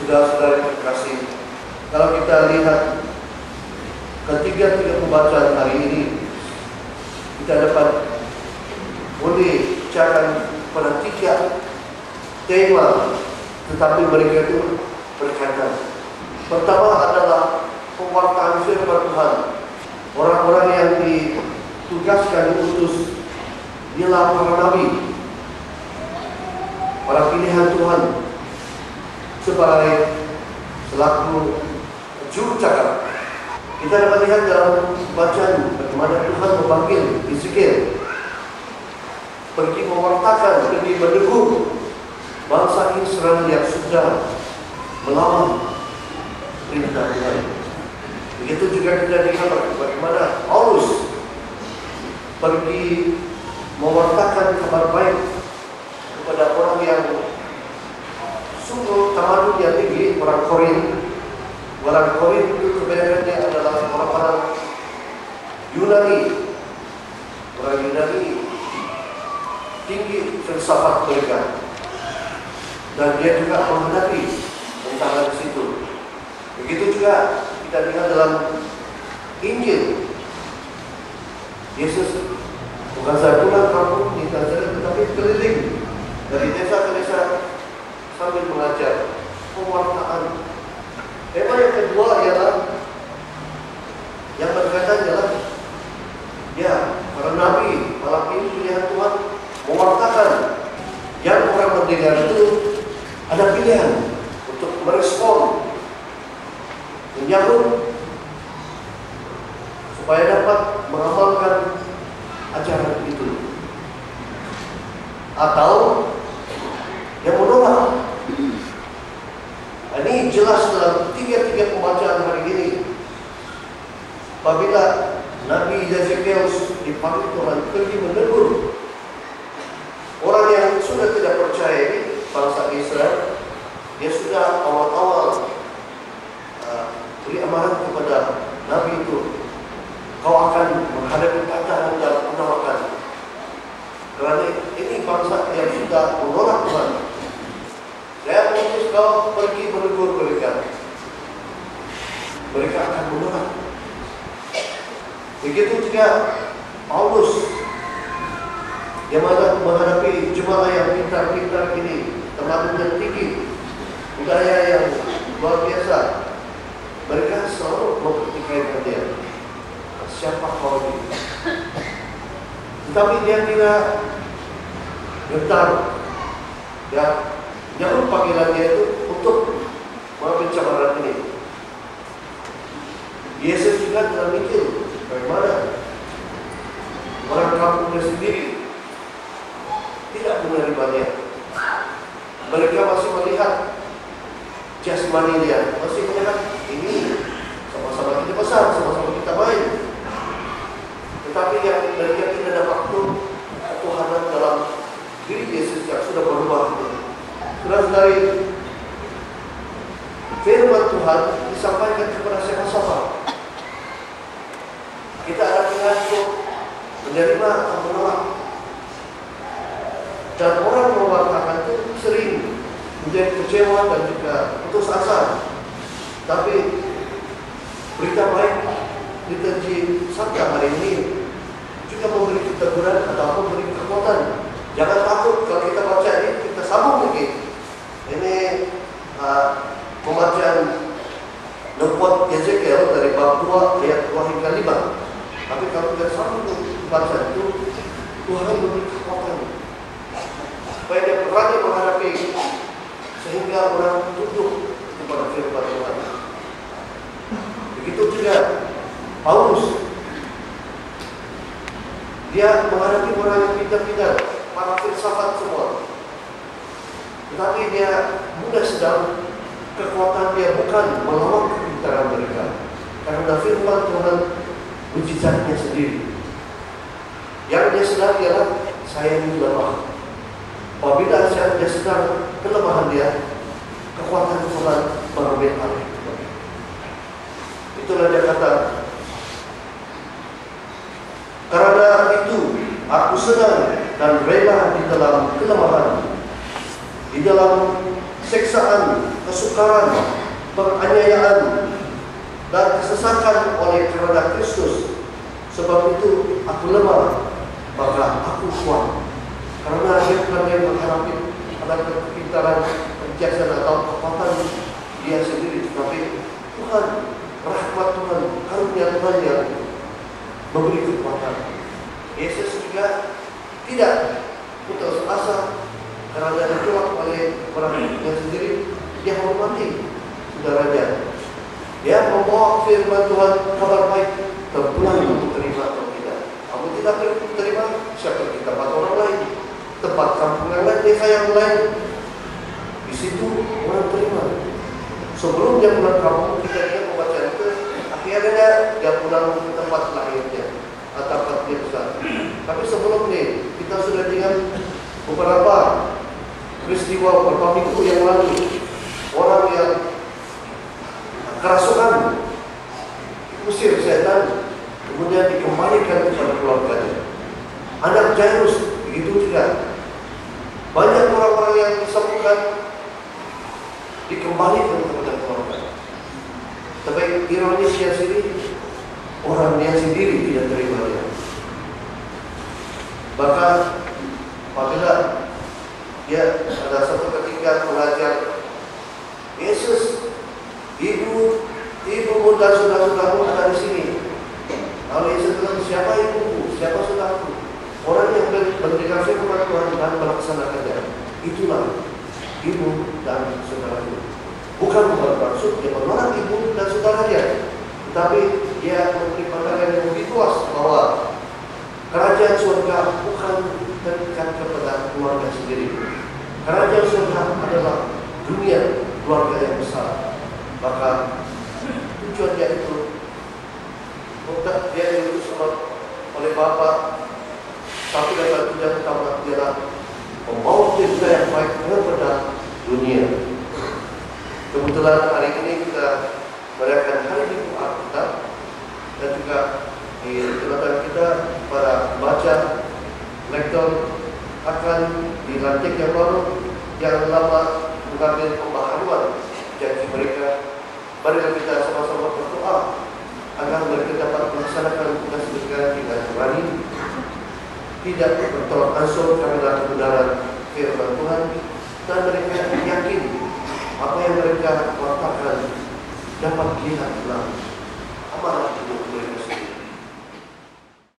Saudara-saudara yang terkasih, kalau kita lihat ketiga pembacaan hari ini, kita dapat boleh bicara pada 3 tema, tetapi mereka itu berkaitan. Pertama adalah pewartaan firman Tuhan. Orang-orang yang ditugaskan diutus ialah para nabi, para pilihan Tuhan sebagai selaku juru cakap. Kita dapat lihat dalam bacaan bagaimana Tuhan memanggil Yeskiel pergi mewartakan, pergi menegur bangsa Israel yang sudah melawan perintah Tuhan. Begitu juga kita lihat bagaimana Paulus pergi mewartakan kabar baik kepada orang yang sungguh tamadun yang tinggi, orang Korin. Orang Korin itu kebanyakannya adalah orang-orang Yunani. Orang Yunani tinggi filsafat mereka, dan dia juga menghadapi tantangan di situ. Begitu juga kita lihat dalam Injil, Yesus bukan saja pulang kampung di Nazaret, tetapi keliling dari desa ke desa sambil mengajar, pewartaan. Tema yang kedua ialah yang berkaitan ialah para nabi, para pilihan Tuhan mewartakan yang orang mendengar itu ada pilihan untuk merespon, menyambut supaya dapat mengamalkan ajaran itu, atau yang menolak. Ini jelas dalam 3 pembacaan hari ini. Apabila Nabi Yeskiel dipanggil Tuhan pergi menegur orang yang sudah tidak percaya ini, bangsa Israel, dia sudah awal-awal beri amaran kepada Nabi itu, kau akan menghadapi tantangan dalam penolakan. Kerana ini bangsa yang sudah menolak Tuhan. Saya mengutus kau pergi menegur mereka. Mereka akan menolak. Begitu juga Paulus yang menghadapi jemaah yang pintar-pintar ini, tamadun yang tinggi, budaya yang luar biasa. Mereka selalu mempertikaikan dia. Siapa kau ini? Tetapi dia tidak gentar. Ya, nyambut panggilan dia itu untuk mengambil cabaran ini. Yesus juga telah mikir bagaimana orang kampungnya sendiri tidak menerimanya. Mereka masih melihat jasmani dia, masih melihat ini sama-sama kita besar, sama-sama kita main. Tetapi yang mereka tidak ada waktu ketuhanan dalam diri Yesus yang sudah berubah. Saudara-saudari, firman Tuhan disampaikan kepada siapa-siapa. Kita ada pilihan untuk menerima atau menolak. Dan orang mewartakan itu sering menjadi kecewa dan juga putus asa. Tapi berita baik liturgi Sabda hari ini juga memberi teguran atau memberi kekuatan. Jangan takut kalau kita baca ini, kita sambung lagi. Ini pembacaan nubuat Yeskiel dari bab 2 ayat 2 hingga 5. Tapi kalau kita sambung baca itu, Tuhan memberi kekuatan supaya dia berani menghadapi, sehingga orang tunduk kepada firman Tuhan. Begitu juga Paulus, dia menghadapi orang yang pintar-pintar, para filsafat semua. Tetapi dia mudah sedang kekuatan dia bukan melawan kepintaran mereka, karena firman Tuhan mujizatnya sendiri. Yang dia sedang ialah saya ini lemah. Apabila dia sedang kelemahan dia, kekuatan Tuhan mengambil alih. Itulah dia kata, karena itu aku senang dan rela di dalam kelemahan, di dalam siksaan, kesukaran, penganiayaan, dan kesesakan oleh karena Kristus. Sebab itu aku lemah, maka aku kuat. Karena dia bukan yang menghadapi ada kepintaran, kebijaksanaan atau kekuatan dia sendiri, tapi Tuhan, rahmat Tuhan, karunia Tuhan yang memberi kekuatan. Yesus juga tidak putus asa karena ditolak oleh orangnya sendiri. Dia hormati saudaranya. Dia membawa firman Tuhan, kabar baik, terpulang untuk terima atau tidak. Kamu tidak terima, siapa kita tempat orang lain, tempat kampung yang lain, desa yang lain. Di situ orang terima. Sebelum dia pulang kampung, kita membaca itu, akhirnya dia pulang ke tempat lahirnya atau tempat dia besar. Tapi sebelum ini, kita sudah dengar beberapa peristiwa beberapa minggu yang lalu, orang yang kerasukan, usir setan, kemudian dikembalikan kepada keluarganya. Anak Jairus begitu juga. Banyak orang-orang yang disembuhkan dikembalikan kepada keluarga. Tapi ironisnya sendiri, orangnya sendiri tidak terima dia. Bahkan apabila dia ada satu ketika mengajar Yesus, ibumu dan saudara-saudaramu ada di sini. Lalu Yesus bilang, siapa ibumu, siapa saudaraku? Orang yang mendengar firman Tuhan dan melaksanakannya, itulah ibu dan saudaraku. Bukan bermaksud dia menolak ibu dan saudaranya, tetapi dia memberi pandangan yang lebih luas bahwa kerajaan surga bukan terikat kepada keluarga sendiri. Kerajaan surga adalah dunia keluarga yang besar. Maka tujuannya itu untuk dia diutus oleh Bapa. Tapi dapat tujuan utama ialah membawa berita yang baik kepada dunia. Kebetulan hari ini kita merayakan Hari Minggu Alkitab dan juga di tempat kita para baca lektor akan dilantik yang baru yang lama mengambil pembaharuan janji mereka. Mari kita sama-sama berdoa agar mereka dapat melaksanakan tugas mereka dengan berani, tidak bertolak ansur karena kebenaran firman Tuhan, dan mereka yakin apa yang mereka wartakan dapat dilihat dalam amanat